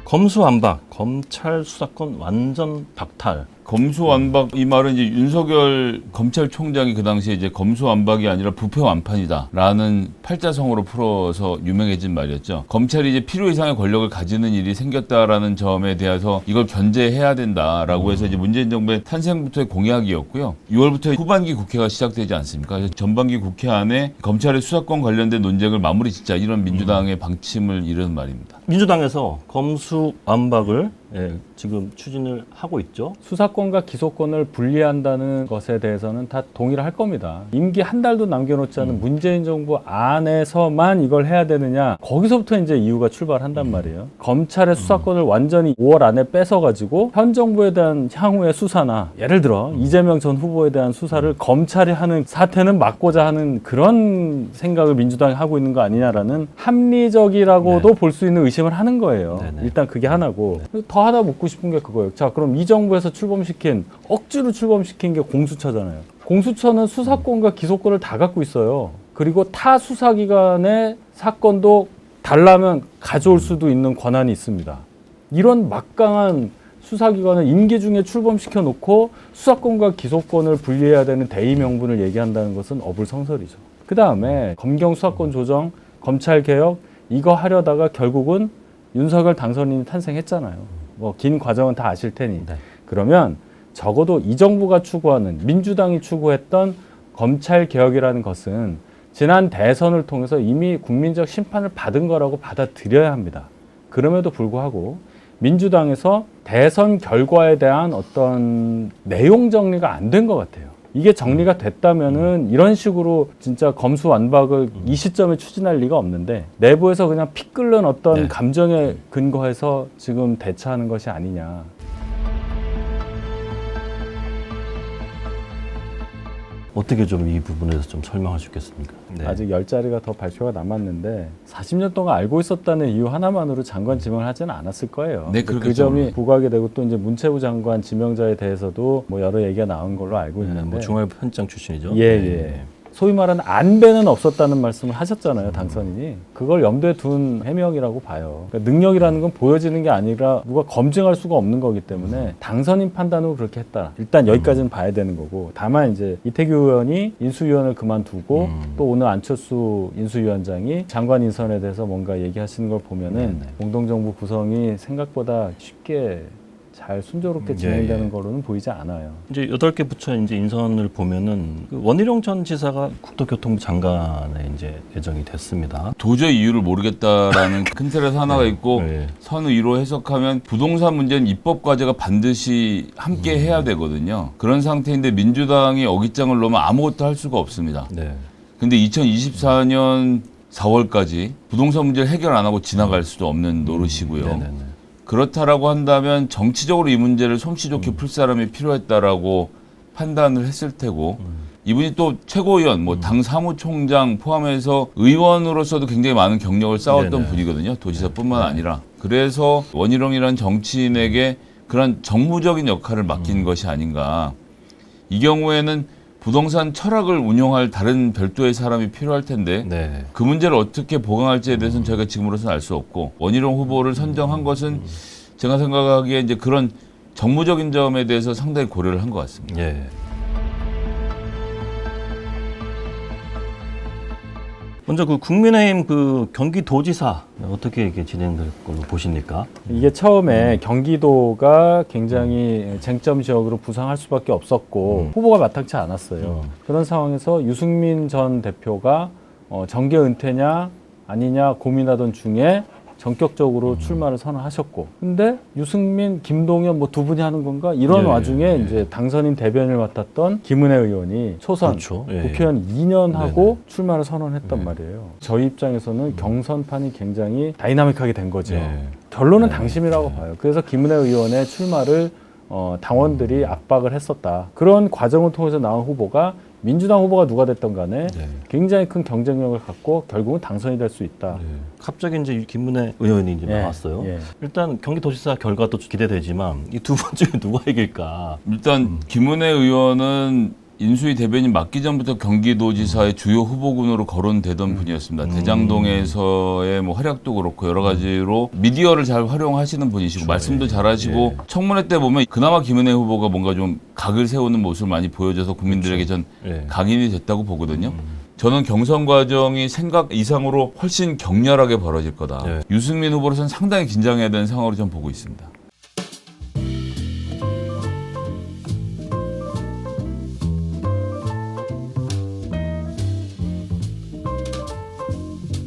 검수완박, 검찰 수사권 완전 박탈. 검수완박 이 말은 이제 윤석열 검찰총장이 그 당시에 이제 검수완박이 아니라 부패완판이다라는 팔자성어로 풀어서 유명해진 말이었죠. 검찰이 이제 필요 이상의 권력을 가지는 일이 생겼다라는 점에 대해서 이걸 견제해야 된다라고 해서 이제 문재인 정부의 탄생부터의 공약이었고요. 6월부터 후반기 국회가 시작되지 않습니까? 그래서 전반기 국회 안에 검찰의 수사권 관련된 논쟁을 마무리 짓자 이런 민주당의 방침을 이루는 말입니다. 민주당에서 검수완박을 지금 추진을 하고 있죠. 수사권과 기소권을 분리한다는 것에 대해서는 다 동의를 할 겁니다. 임기 한 달도 남겨놓지 않은 문재인 정부 안에서만 이걸 해야 되느냐, 거기서부터 이제 이유가 출발한단 말이에요. 검찰의 수사권을 완전히 5월 안에 뺏어가지고 현 정부에 대한 향후의 수사나, 예를 들어 이재명 전 후보에 대한 수사를 검찰이 하는 사태는 막고자 하는 그런 생각을 민주당이 하고 있는 거 아니냐라는 합리적이라고도 볼 수 있는 의심을 하는 거예요. 네네. 일단 그게 하나고, 더 하나 묻고 싶은 게 그거예요. 자, 그럼 이 정부에서 억지로 출범시킨 게 공수처잖아요. 공수처는 수사권과 기소권을 다 갖고 있어요. 그리고 타 수사기관의 사건도 달라면 가져올 수도 있는 권한이 있습니다. 이런 막강한 수사기관을 임기 중에 출범시켜 놓고 수사권과 기소권을 분리해야 되는 대의 명분을 얘기한다는 것은 어불성설이죠. 그 다음에 검경 수사권 조정, 검찰 개혁 이거 하려다가 결국은 윤석열 당선인이 탄생했잖아요. 뭐 긴 과정은 다 아실 테니. 네. 그러면 적어도 이 정부가 추구하는, 민주당이 추구했던 검찰 개혁이라는 것은 지난 대선을 통해서 이미 국민적 심판을 받은 거라고 받아들여야 합니다. 그럼에도 불구하고 민주당에서 대선 결과에 대한 어떤 내용 정리가 안 된 것 같아요. 이게 정리가 됐다면은 이런 식으로 진짜 검수완박을 이 시점에 추진할 리가 없는데, 내부에서 그냥 피 끓는 어떤 감정에 근거해서 지금 대처하는 것이 아니냐. 어떻게 좀 이 부분에서 좀 설명할 수 있겠습니까? 네. 아직 10자리가 더 발표가 남았는데 40년 동안 알고 있었다는 이유 하나만으로 장관 지명을 하지는 않았을 거예요. 네, 그 그렇겠죠. 점이 부각이 되고, 또 이제 문체부 장관 지명자에 대해서도 뭐 여러 얘기가 나온 걸로 알고 네, 있는데, 뭐 중앙일보편장 출신이죠. 예, 네. 예. 소위 말하는 안배는 없었다는 말씀을 하셨잖아요, 당선인이. 그걸 염두에 둔 해명이라고 봐요. 그러니까 능력이라는 건 보여지는 게 아니라 누가 검증할 수가 없는 거기 때문에 당선인 판단으로 그렇게 했다. 일단 여기까지는 봐야 되는 거고, 다만 이제 이태규 의원이 인수위원을 그만두고 또 오늘 안철수 인수위원장이 장관 인선에 대해서 뭔가 얘기하시는 걸 보면은 네네. 공동정부 구성이 생각보다 쉽게 잘 순조롭게 진행되는 거로는 보이지 않아요. 이제 8개 부처 이제 인선을 보면은 그 원희룡 전 지사가 국토교통부 장관에 이제 예정이 됐습니다. 도저히 이유를 모르겠다라는 큰 틀에서 하나가 있고 네. 선의로 해석하면 부동산 문제는 입법 과제가 반드시 함께 해야 되거든요. 그런 상태인데 민주당이 어깃장을 놓으면 아무것도 할 수가 없습니다. 네. 근데 2024년 4월까지 부동산 문제를 해결 안 하고 지나갈 수도 없는 노릇이고요. 네네네. 그렇다라고 한다면 정치적으로 이 문제를 솜씨 좋게 풀 사람이 필요했다라고 판단을 했을 테고, 이분이 또 최고위원, 뭐 당 사무총장 포함해서 의원으로서도 굉장히 많은 경력을 쌓았던 네네. 분이거든요. 도지사뿐만 아니라. 그래서 원희룡이라는 정치인에게 그런 정무적인 역할을 맡긴 것이 아닌가. 이 경우에는 부동산 철학을 운영할 다른 별도의 사람이 필요할 텐데 네. 그 문제를 어떻게 보강할지에 대해서는 저희가 지금으로서는 알 수 없고, 원희룡 후보를 선정한 것은 제가 생각하기에 이제 그런 정무적인 점에 대해서 상당히 고려를 한 것 같습니다. 예. 먼저 그 국민의힘 그 경기도지사 어떻게 이게 진행될 걸로 보십니까? 이게 처음에 경기도가 굉장히 쟁점 지역으로 부상할 수밖에 없었고 후보가 마땅치 않았어요. 그런 상황에서 유승민 전 대표가 정계 은퇴냐 아니냐 고민하던 중에 전격적으로 출마를 선언하셨고, 근데 유승민, 김동연 뭐 두 분이 하는 건가? 이런 예, 와중에 예. 이제 당선인 대변을 맡았던 김은혜 의원이 초선 그렇죠. 예. 국회의원 2년 하고 네네. 출마를 선언했단 말이에요. 저희 입장에서는 경선판이 굉장히 다이나믹하게 된 거죠. 예. 결론은 당심이라고 봐요. 그래서 김은혜 의원의 출마를 당원들이 압박을 했었다. 그런 과정을 통해서 나온 후보가 민주당 후보가 누가 됐던 간에 네. 굉장히 큰 경쟁력을 갖고 결국은 당선이 될 수 있다. 갑자기 이제 김은혜 의원이 이제 예, 나왔어요. 예. 일단 경기도지사 결과도 기대되지만 이 두 분 중에 누가 이길까? 일단 김은혜 의원은 인수위 대변인 맡기 전부터 경기도지사의 주요 후보군으로 거론되던 분이었습니다. 대장동에서의 뭐 활약도 그렇고 여러 가지로 미디어를 잘 활용하시는 분이시고 말씀도 잘하시고 청문회 때 보면 그나마 김은혜 후보가 뭔가 좀 각을 세우는 모습을 많이 보여줘서 국민들에게 전 예. 각인이 됐다고 보거든요. 저는 경선 과정이 생각 이상으로 훨씬 격렬하게 벌어질 거다. 네. 유승민 후보로서는 상당히 긴장해야 되는 상황으로 전 보고 있습니다.